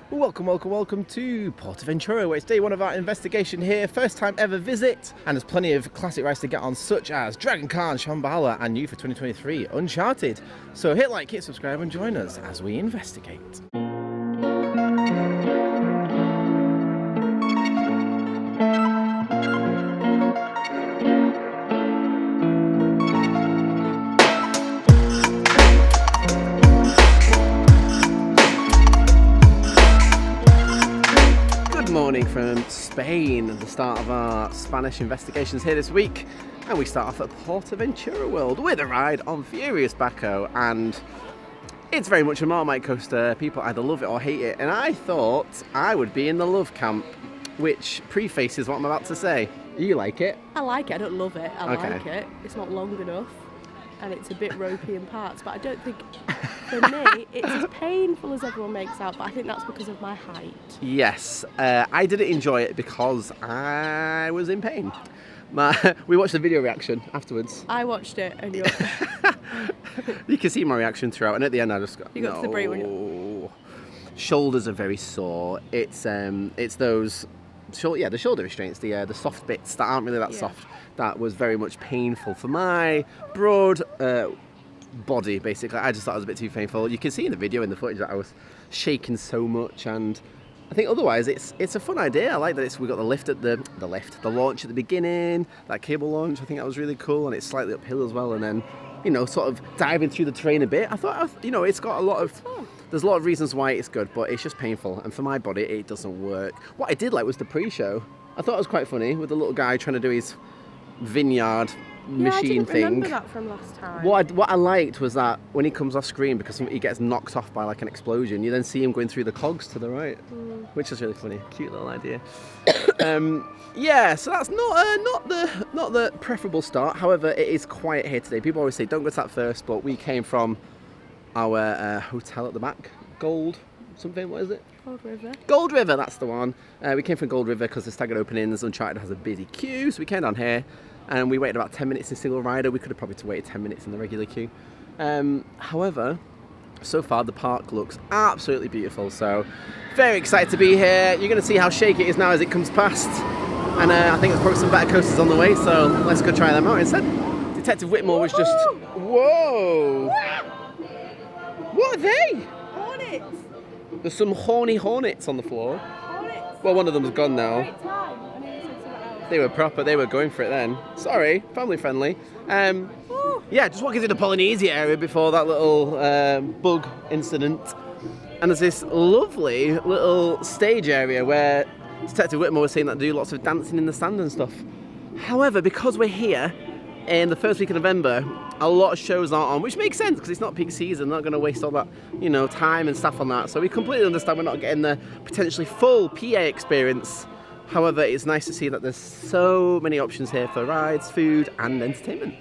Welcome to PortAventura, where it's day one of our investigation here. First time ever visit, and there's plenty of classic rides to get on, such as Dragon Khan, Shambala, and new for 2023, Uncharted. So hit like, hit subscribe, and join us as we investigate. From Spain, the start of our Spanish investigations here this week, and we start off at PortAventura World with a ride on Furious Baco, and it's very much a Marmite coaster. People either love it or hate it, and I thought I would be in the love camp, which prefaces what I'm about to say. You like it? I like it. I don't love it. I like it. It's not long enough, and it's a bit ropey in parts, but I don't think, for me, it's as painful as everyone makes out, but I think that's because of my height. Yes, I didn't enjoy it because I was in pain. We watched the video reaction afterwards. I watched it, and you can see my reaction throughout, and at the end I just got, you got to the break when you... Shoulders are very sore. It's those... the shoulder restraints, the soft bits that aren't really that soft. That was very much painful for my broad body, basically. I just thought it was a bit too painful. You can see in the video, in the footage, that I was shaking so much, and I think otherwise it's a fun idea. I like that we got the lift at the launch at the beginning, that cable launch. I think that was really cool, and it's slightly uphill as well, and then, sort of diving through the terrain a bit. I thought, it's got a lot of... There's a lot of reasons why it's good, but it's just painful, and for my body, it doesn't work. What I did like was the pre-show. I thought it was quite funny, with the little guy trying to do his vineyard machine thing. I remember that from last time. What I liked was that when he comes off screen, because he gets knocked off by like an explosion, you then see him going through the cogs to the right, which is really funny. Cute little idea. So that's not the preferable start. However, it is quiet here today. People always say don't go to that first, but we came from our hotel at the back, Gold something, what is it? Gold River, that's the one. We came from Gold River because the staggered openings. Uncharted has a busy queue, so we came down here and we waited about 10 minutes in single rider. We could have probably waited 10 minutes in the regular queue. However, so far the park looks absolutely beautiful, so very excited to be here. You're going to see how shaky it is now as it comes past, and I think there's probably some better coasters on the way, so let's go try them out instead. Detective Whitmore was just... Whoa! What are they? Hornets! There's some horny hornets on the floor. Hornets! Well, one of them's gone now. Great time. I need to say something else. They were proper, they were going for it then. Sorry, family friendly. Just walking through the Polynesia area before that little bug incident. And there's this lovely little stage area where Detective Whitmore was saying that they do lots of dancing in the sand and stuff. However, because we're here in the first week of November, a lot of shows aren't on, which makes sense because it's not peak season. They're not going to waste all that, time and stuff on that. So we completely understand we're not getting the potentially full PA experience. However, it's nice to see that there's so many options here for rides, food, and entertainment.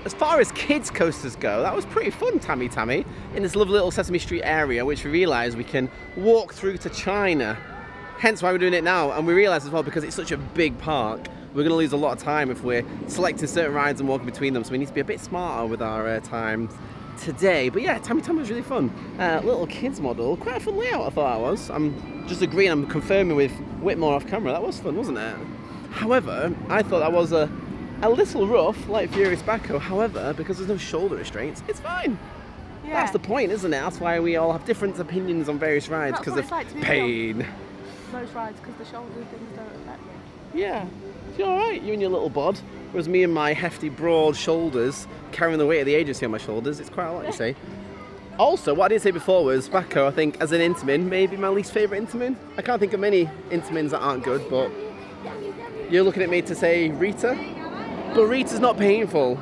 As far as kids coasters go, that was pretty fun, Tami Tami, in this lovely little Sesame Street area, which we realised we can walk through to China. Hence why we're doing it now, and we realised as well, because it's such a big park, we're going to lose a lot of time if we're selecting certain rides and walking between them, so we need to be a bit smarter with our time today. But yeah, Tami Tami was really fun. Little kids model, quite a fun layout I thought it was. I'm just agreeing, I'm confirming with Whitmore off camera, that was fun, wasn't it? However, I thought that was a little rough, like Furious Baco. However, because there's no shoulder restraints, it's fine. Yeah. That's the point, isn't it? That's why we all have different opinions on various rides, because of pain. Most rides, because the shoulder things don't affect me. Yeah. You're alright, you and your little bod. Whereas me and my hefty, broad shoulders, carrying the weight of the agency on my shoulders, it's quite a lot, you say. Also, what I didn't say before was, Baco, I think, as an Intamin, maybe my least favourite Intamin. I can't think of many Intamins that aren't good, but you're looking at me to say Rita? But Rita's not painful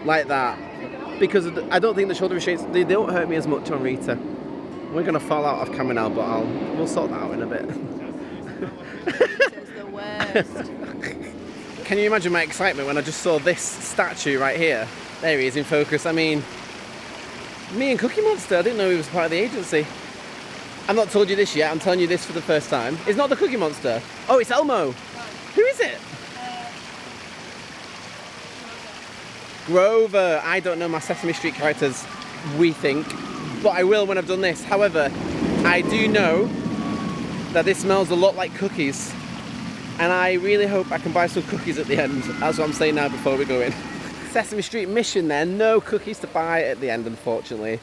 like that, because I don't think the shoulder restraints, they don't hurt me as much on Rita. We're going to fall out of camera now, but we'll sort that out in a bit. Rita's the worst. Can you imagine my excitement when I just saw this statue right here? There he is in focus. I mean, me and Cookie Monster, I didn't know he was part of the agency. I've not told you this yet, I'm telling you this for the first time. It's not the Cookie Monster. Oh, it's Elmo. Who is it? Grover. I don't know my Sesame Street characters, we think, but I will when I've done this. However, I do know that this smells a lot like cookies. And I really hope I can buy some cookies at the end. That's what I'm saying now before we go in. Sesame Street mission then, no cookies to buy at the end, unfortunately.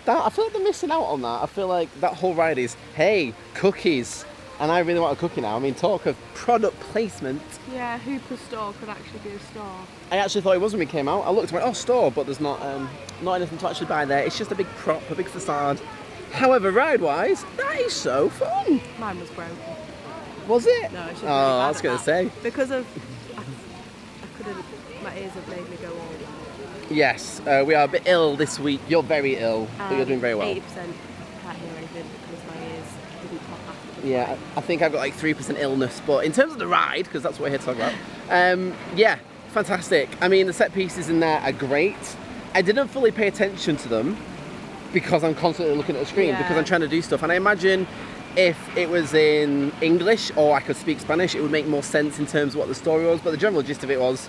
I feel like they're missing out on that. I feel like that whole ride is, hey, cookies. And I really want a cookie now. I mean, talk of product placement. Yeah, Hooper store could actually be a store. I actually thought it was when we came out. I looked and went, oh, store, but there's not anything to actually buy there. It's just a big prop, a big facade. However, ride-wise, that is so fun. Mine was broken. Was it? No, it's just I was going to say. Because of, I couldn't, my ears have made me go all. Yes, we are a bit ill this week. You're very ill, but you're doing very well. 80% can't hear anything because my ears didn't pop after. Yeah, I think I've got like 3% illness, but in terms of the ride, because that's what we're here to talk about, yeah, fantastic. I mean, the set pieces in there are great. I didn't fully pay attention to them because I'm constantly looking at the screen because I'm trying to do stuff. And I imagine if it was in English or I could speak Spanish, it would make more sense in terms of what the story was. But the general gist of it was,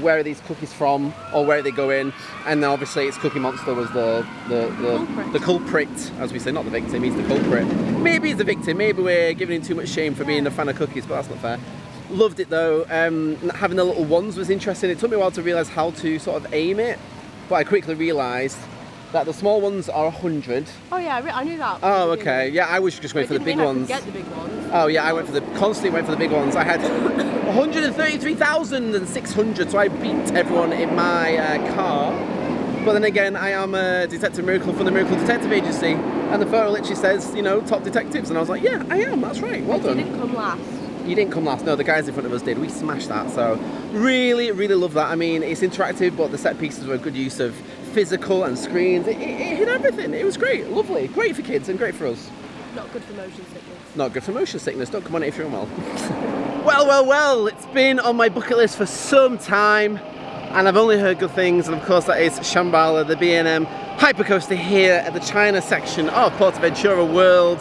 where are these cookies from, or where are they going? And then obviously it's Cookie Monster was the culprit, as we say, not the victim, he's the culprit. Maybe he's the victim, maybe we're giving him too much shame for being a fan of cookies, but that's not fair. Loved it though. Having the little ones was interesting. It took me a while to realise how to sort of aim it, but I quickly realised that the small ones are 100. Oh yeah, I knew that. Oh okay, yeah, I was just going for the big ones. I could get the big ones. Oh yeah, I constantly went for the big ones. I had 133,600, so I beat everyone in my car. But then again, I am a Detective Miracle from the Miracle Detective Agency, and the photo literally says, you know, top detectives, and I was like, yeah, I am, that's right, well done. You didn't come last. You didn't come last, no, the guys in front of us did. We smashed that, so really, really love that. I mean, it's interactive, but the set pieces were a good use of physical and screens. It hit everything. It was great, lovely, great for kids and great for us. Not good for motion sickness. Not good for motion sickness. Don't come on it if you're unwell. Well, it's been on my bucket list for some time and I've only heard good things, and of course that is Shambala, the B&M hypercoaster here at the China section of PortAventura World.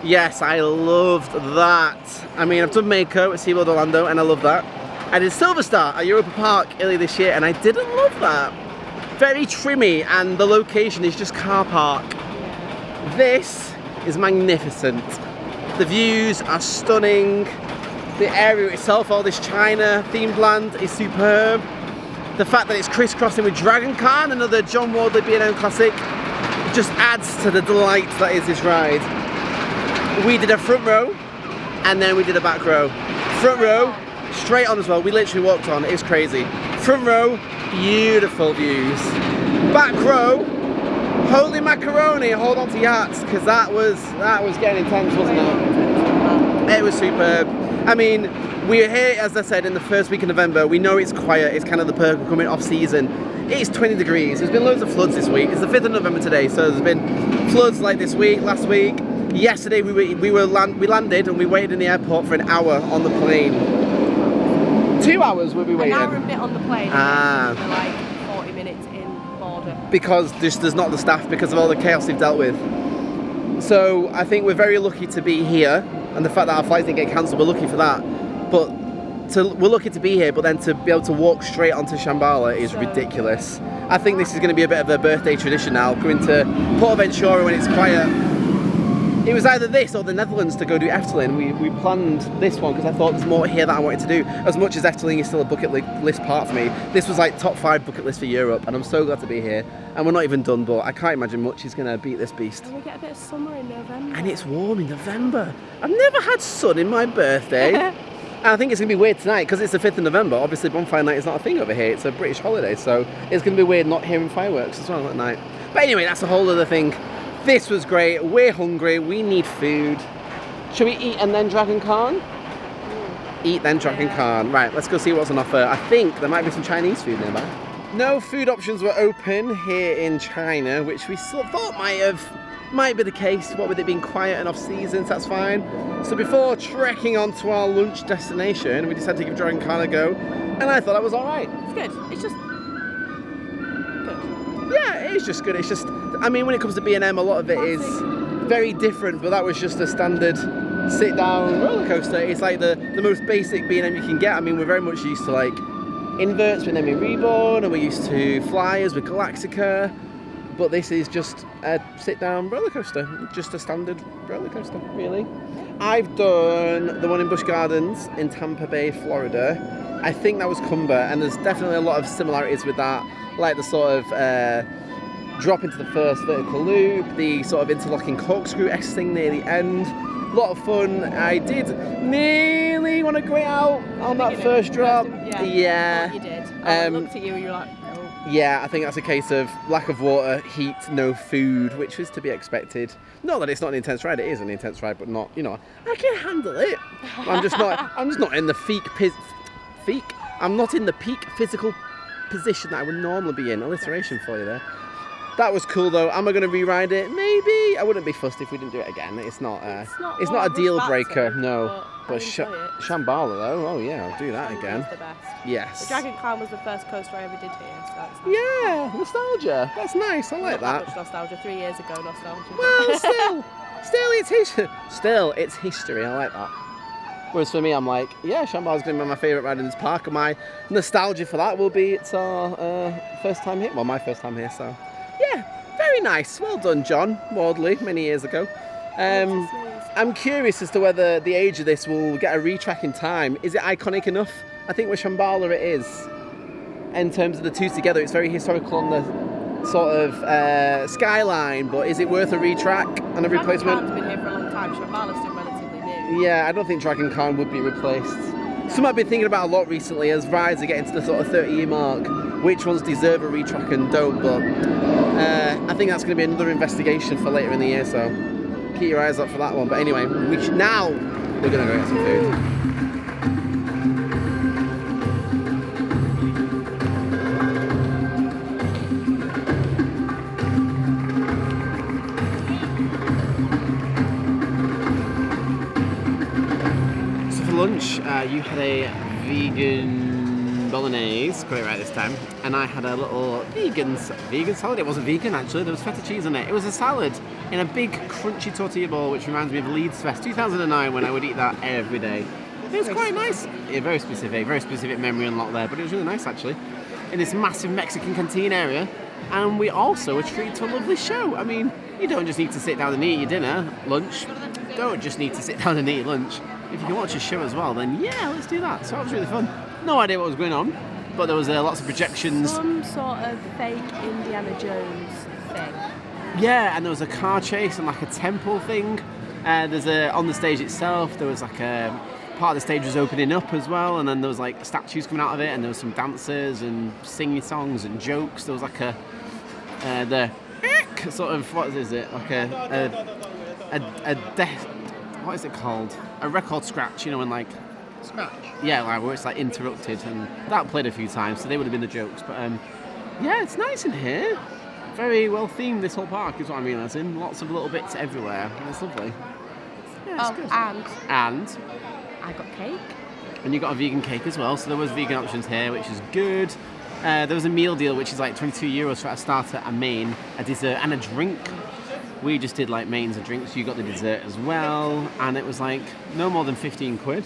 Yes, I loved that. I mean, I've done Mako at SeaWorld Orlando and I love that. I did Silver Star at Europa Park earlier this year and I didn't love that. Very trimmy and the location is just car park. This is magnificent. The views are stunning. The area itself, all this China themed land, is superb. The fact that it's crisscrossing with Dragon Khan, another John Wardley B&M classic, just adds to the delight that is this ride. We did a front row and then we did a back row. Front row, straight on as well. We literally walked on, it's crazy. Front row, beautiful views. Back row, holy macaroni, hold on to your hats, because that was getting intense, wasn't it? It was superb. I mean, we're here, as I said, in the first week of November. We know it's quiet, it's kind of the perk of coming off season. It's 20 degrees, there's been loads of floods this week. It's the 5th of November today, so there's been floods like this week, last week. Yesterday we landed and we waited in the airport for an hour on the plane. 2 hours we waited. An hour and a bit on the plane. And then like 40 minutes in border. Because there's not the staff, because of all the chaos they've dealt with. So I think we're very lucky to be here, and the fact that our flights didn't get cancelled, we're lucky for that. But we're lucky to be here, but then to be able to walk straight onto Shambala is ridiculous. I think this is going to be a bit of a birthday tradition now, going to PortAventura when it's quiet. It was either this or the Netherlands to go do Efteling. We planned this one because I thought there's more here that I wanted to do. As much as Efteling is still a bucket list part for me, this was like top 5 bucket list for Europe, and I'm so glad to be here. And we're not even done, but I can't imagine much is going to beat this beast. And we get a bit of summer in November. And it's warm in November. I've never had sun in my birthday. And I think it's going to be weird tonight because it's the 5th of November. Obviously, bonfire night is not a thing over here. It's a British holiday, so it's going to be weird not hearing fireworks as well at night. But anyway, that's a whole other thing. This was great. We're hungry. We need food. Should we eat and then Dragon Khan? Eat then Dragon Khan. Right, let's go see what's on offer. I think there might be some Chinese food nearby. No food options were open here in China, which we sort of thought might be the case. What with it being quiet and off season, so that's fine. So before trekking on to our lunch destination, we decided to give Dragon Khan a go, and I thought that was all right. It's good. It's just good. Yeah, it is just good. It's just, I mean, when it comes to B&M, a lot of it is very different, but that was just a standard sit-down roller coaster. It's like the most basic B&M you can get. I mean, we're very much used to like inverts with Enemy Reborn, and we're used to flyers with Galactica. but this is just a sit-down roller coaster, just a standard roller coaster, really. I've done the one in Busch Gardens in Tampa Bay, Florida. I think that was Cumber, and there's definitely a lot of similarities with that, like the sort of drop into the first vertical loop, the sort of interlocking corkscrew-esque thing near the end. A lot of fun. I did nearly want to go out on that first drop. Yeah. You did. I looked at you and you were like, no. Yeah, I think that's a case of lack of water, heat, no food, which was to be expected. Not that it's not an intense ride, it is an intense ride, but not, I can handle it. I'm just not in the I'm not in the peak physical position that I would normally be in. Alliteration for you there. That was cool though. Am I going to rewrite it? Maybe. I wouldn't be fussed if we didn't do it again. It's not a deal breaker, no. But Shambala though, oh yeah, I'll do that again. Was the best. Yes. The Dragon Clown was the first coaster I ever did here, so that's nice. Yeah, nostalgia. That's nice. I like that. Not much nostalgia. 3 years ago, nostalgia. Well, still, it's history. I like that. Whereas for me, I'm like, yeah, Shambala's going to be my favourite ride in this park, and my nostalgia for that will be it's our first time here. Well, my first time here, so yeah, very nice. Well done, John Wardley, many years ago. I'm curious as to whether the age of this will get a retrack in time. Is it iconic enough? I think with Shambala it is. In terms of the two together, it's very historical on the sort of skyline, but is it worth a retrack and a replacement? Dragon Khan's been here for a long time. Shambala's still relatively new. Yeah, I don't think Dragon Khan would be replaced. Something I've been thinking about a lot recently as rides are getting to the sort of 30-year mark. Which ones deserve a retrack and don't, but I think that's going to be another investigation for later in the year, so keep your eyes up for that one. But anyway, now we're going to go get some food. So for lunch, you had a vegan bolognese, got it right this time, and I had a little vegan salad. It wasn't vegan actually, there was feta cheese in it. It was a salad in a big crunchy tortilla bowl, which reminds me of Leeds Fest 2009 when I would eat that every day. It was quite nice. Yeah, very specific memory unlock there, but it was really nice actually. In this massive Mexican canteen area, and we also were treated to a lovely show. I mean, you don't just need to sit down and eat your lunch. Don't just need to sit down and eat lunch. If you can watch a show as well, then yeah, let's do that. So that was really fun. No idea what was going on, but there was lots of projections. Some sort of fake Indiana Jones thing. Yeah, and there was a car chase and like a temple thing. There's on the stage itself, there was like a part of the stage was opening up as well, and then there was like statues coming out of it, and there was some dancers and singing songs and jokes. There was like the sort of, what is it? Like what is it called? A record scratch, when like. Scratch? Yeah, like where it's like interrupted, and that played a few times, so they would have been the jokes. But yeah, it's nice in here. Very well themed, this whole park is what I'm realising. Lots of little bits everywhere, and it's lovely. Yeah, it's good. And I got cake. And you got a vegan cake as well, so there was vegan options here, which is good. There was a meal deal, which is like €22 for a starter, a main, a dessert, and a drink. We just did like mains and drinks. You got the dessert as well, and it was like no more than 15 quid.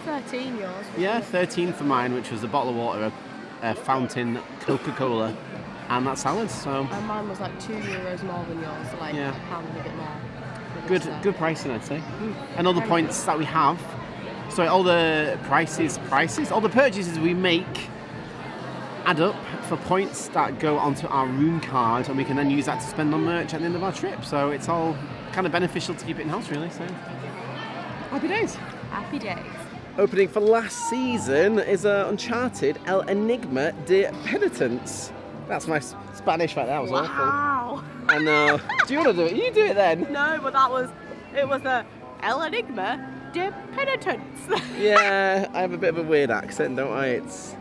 13 yours. Yeah, 13 for mine, which was a bottle of water, a fountain Coca-Cola, and that salad. So. And mine was like €2 more than yours, so like a pound and a bit more. Good pricing, I'd say. And all the points that we have. So all the prices, all the purchases we make add up for points that go onto our room card, and we can then use that to spend on merch at the end of our trip. So it's all kind of beneficial to keep it in-house, really. So happy days. Happy days. Opening for last season is Uncharted El Enigma de Penitence. That's my Spanish right there. That was awful. I know. Do you want to do it? You do it then. No, but it was the El Enigma de Penitence. Yeah, I have a bit of a weird accent, don't I? It's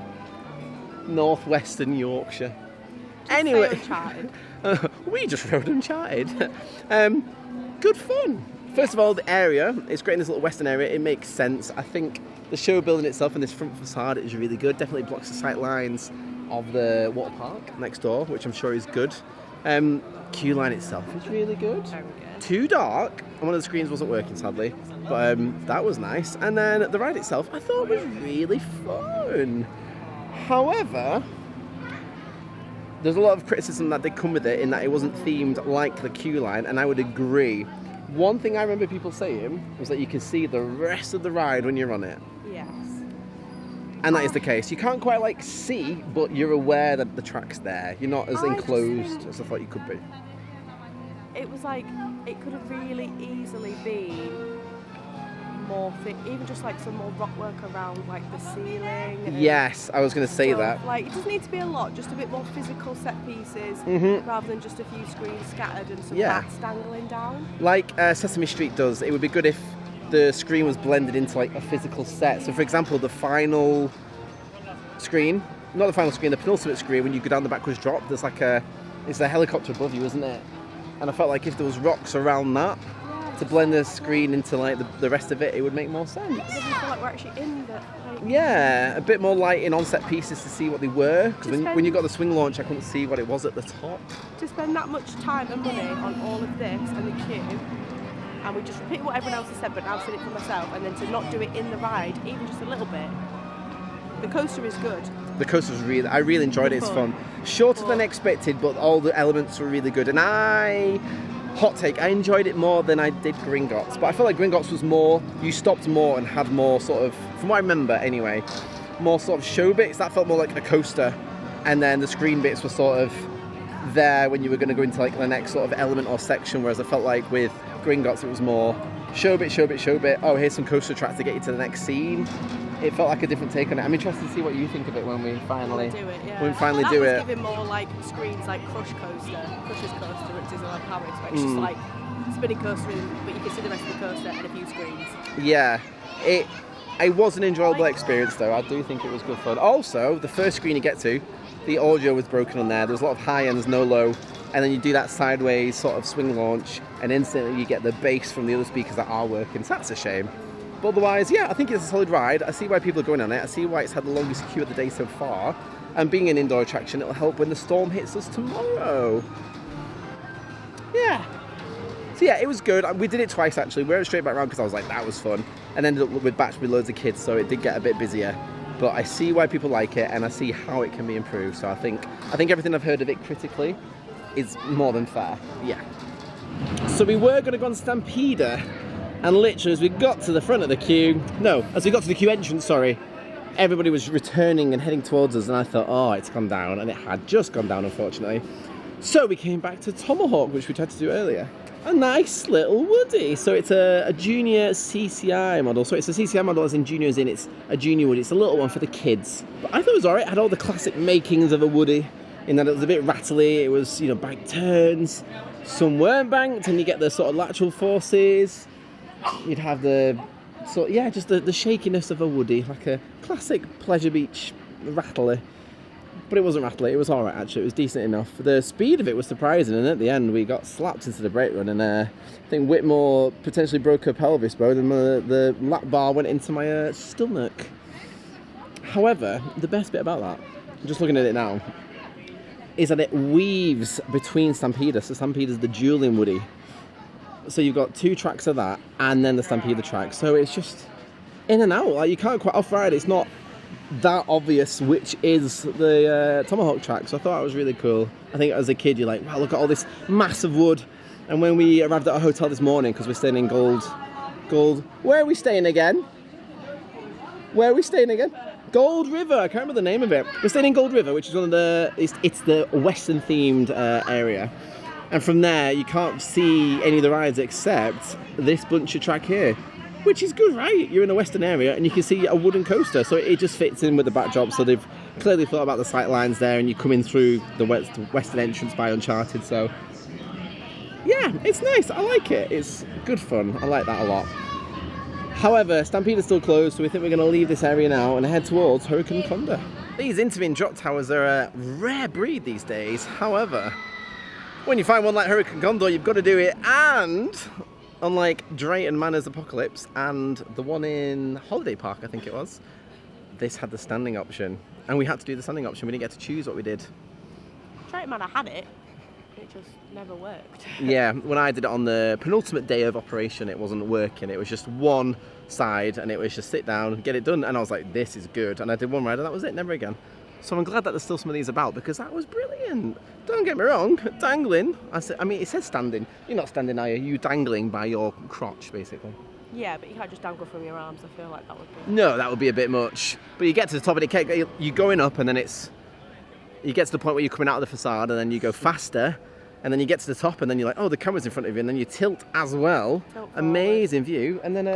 northwestern Yorkshire. Anyway, Uncharted. We just rode Uncharted. Good fun. First of all, the area, it's great in this little western area, it makes sense. I think the show building itself and this front facade is really good, definitely blocks the sight lines of the water park next door, which I'm sure is good. Queue line itself is really good. Very good. Too dark, and one of the screens wasn't working sadly, but that was nice. And then the ride itself I thought was really fun. However, there's a lot of criticism that did come with it in that it wasn't themed like the queue line, and I would agree. One thing I remember people saying was that you can see the rest of the ride when you're on it. Yes. And that is the case. You can't quite like see, but you're aware that the track's there. You're not as enclosed as I thought you could be. It was like, it could have really easily been more even just like some more rock work around like the ceiling. Yes, I was going to say that. Like, it doesn't need to be a lot, just a bit more physical set pieces rather than just a few screens scattered and some bats dangling down. Like Sesame Street does. It would be good if the screen was blended into like a physical set. So for example, the final screen, not the final screen, the penultimate screen, when you go down the backwards drop, there's like it's a helicopter above you, isn't it? And I felt like if there was rocks around that, to blend the screen into like the rest of it, it would make more sense. It doesn't feel like we're actually in the... Yeah, a bit more lighting on set pieces to see what they were. Because when you got the swing launch, I couldn't see what it was at the top. To spend that much time and money on all of this and the queue, and we just repeat what everyone else has said, but I've said it for myself, and then to not do it in the ride, even just a little bit. The coaster is good. The coaster was I really enjoyed it. It's fun. Shorter than expected, but all the elements were really good. And hot take, I enjoyed it more than I did Gringotts. But I feel like Gringotts was more, you stopped more and had more sort of, from what I remember anyway, more sort of show bits. That felt more like a coaster. And then the screen bits were sort of there when you were going to go into like the next sort of element or section. Whereas I felt like with Gringotts, it was more show bit, show bit, show bit. Oh, here's some coaster tracks to get you to the next scene. It felt like a different take on it. I'm interested to see what you think of it when we finally do it. Yeah. When we finally that do was it. Giving more like screens like Crush's Coaster, which is like Paris, where it's just like spinning coaster, but you can see the rest of the coaster and a few screens. Yeah, it was an enjoyable experience though. I do think it was good fun. Also, the first screen you get to, the audio was broken on there. There's a lot of high and there's no low. And then you do that sideways sort of swing launch, and instantly you get the bass from the other speakers that are working. So that's a shame. But otherwise, yeah, I think it's a solid ride. I see why people are going on it. I see why it's had the longest queue of the day so far. And being an indoor attraction, it'll help when the storm hits us tomorrow. Yeah. So yeah, it was good. We did it twice actually. We went straight back around because I was like, that was fun. And ended up with batch with loads of kids, so it did get a bit busier. But I see why people like it, and I see how it can be improved. So I think everything I've heard of it critically is more than fair. Yeah. So we were going to go on Stampida. And literally, as we got to the front of the queue, as we got to the queue entrance, everybody was returning and heading towards us, and I thought, oh, it's gone down, and it had just gone down, unfortunately. So we came back to Tomahawk, which we tried to do earlier. A nice little Woody. So it's a junior CCI model. So it's a CCI model as in juniors in, it's a junior Woody. It's a little one for the kids. But I thought it was alright. It had all the classic makings of a Woody, in that it was a bit rattly. It was, banked turns. Some weren't banked, and you get the sort of lateral forces. You'd have the shakiness of a Woody, like a classic Pleasure Beach rattler. But it wasn't rattly, it was alright actually, it was decent enough. The speed of it was surprising, and at the end we got slapped into the brake run, and I think Whitmore potentially broke her pelvis bone, and the lap bar went into my stomach. However, the best bit about that, just looking at it now, is that it weaves between Stampida. So Stampida's the dueling Woody. So you've got two tracks of that, and then the Stampida track. So it's just in and out. Like, you can't quite off-ride. It's not that obvious which is the Tomahawk track. So I thought it was really cool. I think as a kid, you're like, wow, look at all this massive wood. And when we arrived at our hotel this morning, because we're staying in Gold. Where are we staying again? Gold River. I can't remember the name of it. We're staying in Gold River, which is one of the. It's the Western-themed area. And from there, you can't see any of the rides except this bunch of track here, which is good, right? You're in a western area and you can see a wooden coaster, so it just fits in with the backdrop. So they've clearly thought about the sight lines there, and you're coming through the western entrance by Uncharted. So yeah, it's nice. I like it. It's good fun. I like that a lot. However, Stampida's still closed, so we think we're going to leave this area now and head towards Hurakan Condor. These intermittent drop towers are a rare breed these days. However, when you find one like Hurakan Condor, you've got to do it. And unlike Drayton Manor's Apocalypse and the one in Holiday Park, I think it was, this had the standing option. And we had to do the standing option. We didn't get to choose what we did. Drayton Manor had it. It just never worked. Yeah, when I did it on the penultimate day of operation, it wasn't working. It was just one side, and it was just sit down, get it done. And I was like, this is good. And I did one ride, and that was it. Never again. So I'm glad that there's still some of these about because that was brilliant. Don't get me wrong, dangling. I mean, it says standing. You're not standing, are you? You're dangling by your crotch, basically. Yeah, but you can't just dangle from your arms. I feel like that would be... No, that would be a bit much. But you get to the top and you're going up and then you get to the point where you're coming out of the facade and then you go faster and then you get to the top and then you're like, oh, the camera's in front of you and then you tilt as well. Amazing view. And then,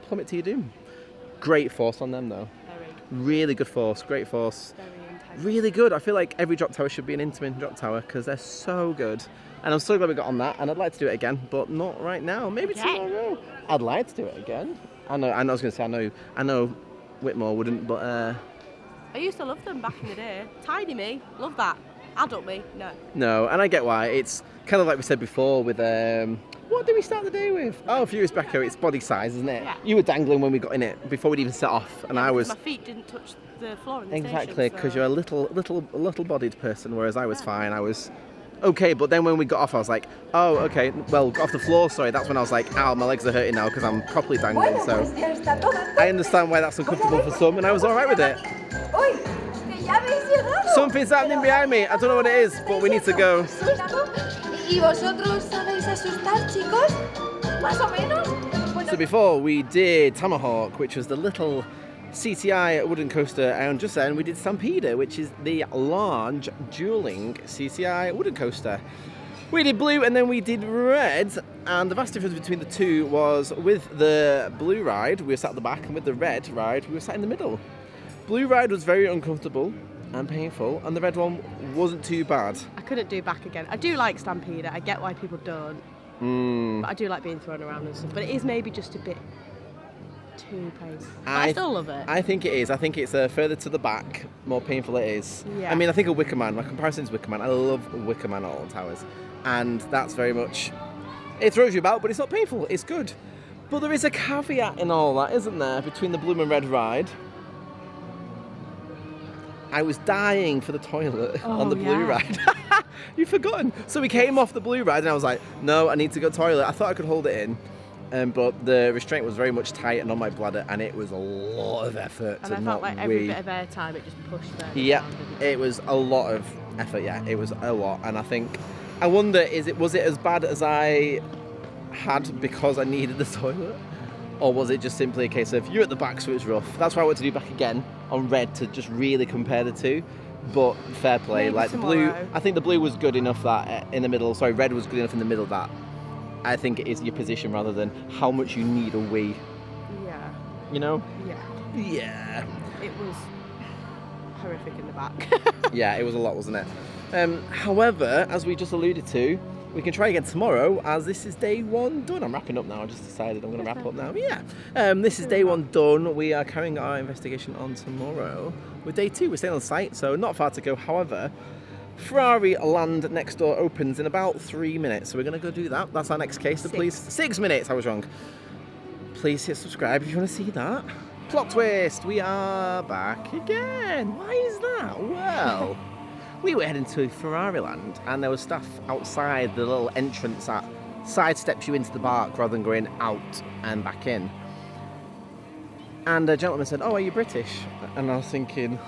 plummet to your doom. Great force on them, though. Very. Really good force. Great force. Very intense. Really good. I feel like every drop tower should be an Intamin drop tower because they're so good. And I'm so glad we got on that, and I'd like to do it again, but not right now. Maybe tomorrow. I'd like to do it again. I was going to say, I know Whitmore wouldn't, but... I used to love them back in the day. Tiny me, love that. Adult me, no. No, and I get why. It's kind of like we said before with... what did we start the day with? Oh, Furious Baco, it's body size, isn't it? Yeah. You were dangling when we got in it, before we'd even set off, and I was... My feet didn't touch the floor in the Exactly, station, because you're a little bodied person, whereas I was fine. I was... Okay, but then when we got off, I was like, oh, okay, well, got off the floor, sorry, that's when I was like, ow, my legs are hurting now because I'm properly dangling, so I understand why that's uncomfortable for some, and I was alright with it. Something's happening behind me, I don't know what it is, but we need to go. So before, we did Tomahawk, which was the little CTI wooden coaster, and just then we did Stampida, which is the large dueling CTI wooden coaster. We did blue and then we did red, and the vast difference between the two was with the blue ride, we were sat at the back, and with the red ride, we were sat in the middle. Blue ride was very uncomfortable and painful, and the red one wasn't too bad. I couldn't do back again. I do like Stampida, I get why people don't, but I do like being thrown around and stuff, but it is maybe just a bit too painful. I still love it. I think it is. I think it's further to the back, more painful it is. Yeah. I mean, I think of Wicker Man. My comparison is Wicker Man. I love Wicker Man at Alton Towers. And that's very much... It throws you about, but it's not painful. It's good. But there is a caveat in all that, isn't there, between the blue and red ride. I was dying for the toilet on the blue ride. You've forgotten. So we came off the blue ride and I was like, no, I need to go to the toilet. I thought I could hold it in. But the restraint was very much tight and on my bladder, and it was a lot of effort to not wee. And I felt like every bit of airtime it just pushed there. Yeah, it was a lot of effort, yeah, it was a lot. And I wonder, was it as bad as I had because I needed the toilet? Or was it just simply a case of, you're at the back so it's rough? That's why I went to do back again on red to just really compare the two. But fair play, maybe like tomorrow. The blue, I think the blue was good enough that red was good enough in the middle that I think it is your position rather than how much you need a wee. Yeah. You know? Yeah. Yeah. It was horrific in the back. Yeah, it was a lot, wasn't it? However, as we just alluded to, we can try again tomorrow, as this is day one done. I'm wrapping up now. I just decided I'm going to wrap up now. Yeah. This is day one done. We are carrying our investigation on tomorrow. With day two, we're staying on site, so not far to go. However, Ferrari Land next door opens in about 3 minutes, so we're going to go do that. That's our next case, so please... 6 minutes, I was wrong. Please hit subscribe if you want to see that. Plot twist, we are back again. Why is that? Well, we were heading to Ferrari Land, and there was staff outside the little entrance that sidesteps you into the park rather than going out and back in. And a gentleman said, oh, are you British? And I was thinking...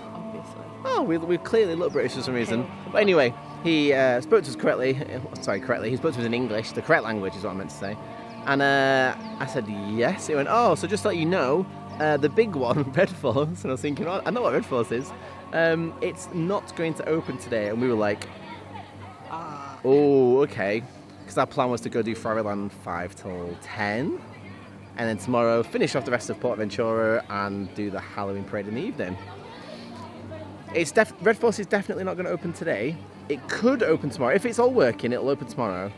Oh, we clearly look British for some reason. But anyway, he spoke to us correctly. He spoke to us in English. The correct language is what I meant to say. And I said, yes. He went, oh, so just to let you know, the big one, Red Force. And I was thinking, oh, I know what Red Force is. It's not going to open today. And we were like, oh, okay. Because our plan was to go do Ferryland 5 till 10. And then tomorrow, finish off the rest of PortAventura and do the Halloween parade in the evening. Red Force is definitely not going to open today. It could open tomorrow. If it's all working, it'll open tomorrow.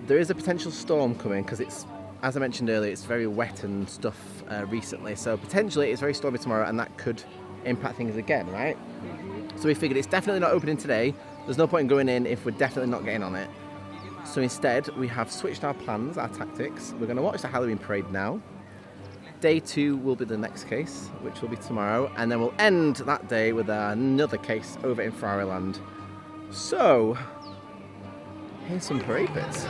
There is a potential storm coming because it's, as I mentioned earlier, it's very wet and stuff recently. So potentially it's very stormy tomorrow and that could impact things again, right? So we figured it's definitely not opening today. There's no point in going in if we're definitely not getting on it. So instead, we have switched our plans, our tactics. We're going to watch the Halloween parade now. Day 2 will be the next case, which will be tomorrow, and then we'll end that day with another case over in Ferryland. So, here's some parade bits.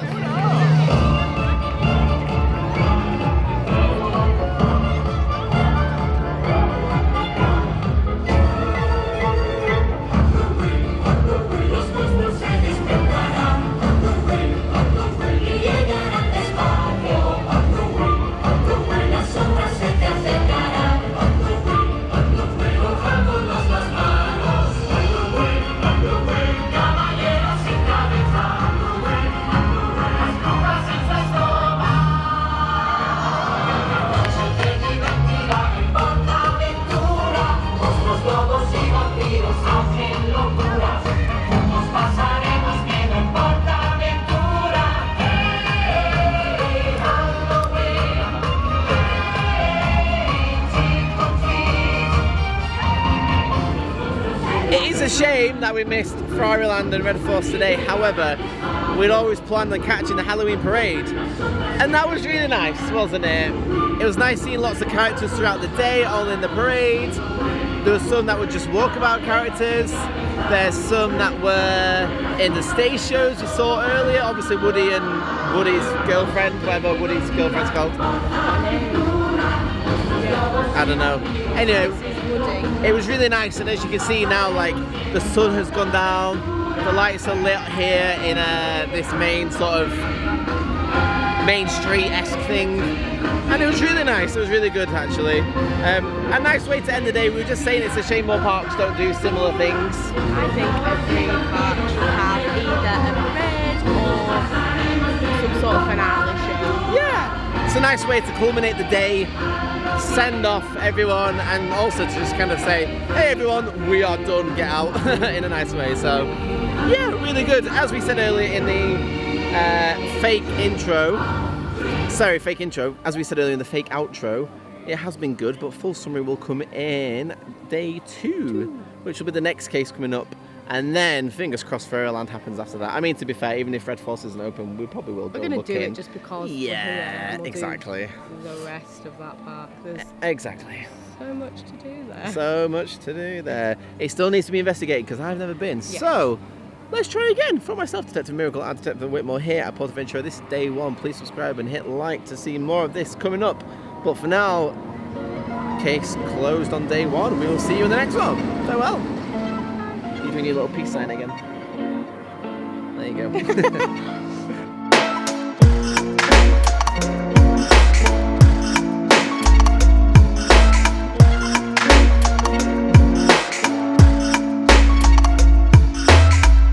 a shame that we missed Fryerland and Red Force today. However, we'd always planned on catching the Halloween parade, and that was really nice, wasn't it? It was nice seeing lots of characters throughout the day, all in the parade. There were some that were just walkabout characters. There's some that were in the stage shows you saw earlier. Obviously Woody and Woody's girlfriend, whatever Woody's girlfriend's called. I don't know. Anyway, it was really nice, and as you can see now, like, the sun has gone down, the lights are lit here in this main sort of main street-esque thing, and it was really nice. It was really good, actually. A nice way to end the day. We were just saying it's a shame more parks don't do similar things. I think every park should have either a parade or some sort of finale show. Yeah, it's a nice way to culminate the day, send off everyone, and also to just kind of say, hey everyone, we are done, get out, in a nice way. So yeah, really good. As we said earlier in the fake intro, as we said earlier in the fake outro, it has been good, but full summary will come in day 2, which will be the next case coming up. And then, fingers crossed, Fairyland happens after that. I mean, to be fair, even if Red Force isn't open, we probably will go look in. We're going to do it just because yeah, we're here, and we'll exactly. do the rest of that park. There's exactly. so much to do there. So much to do there. It still needs to be investigated because I've never been. Yes. So, let's try again. For myself, Detective Miracle and Detective Whitmore here at PortAventura. This is day 1. Please subscribe and hit like to see more of this coming up. But for now, case closed on day 1. We will see you in the next one. Farewell. You're doing your little peace sign again. There you go.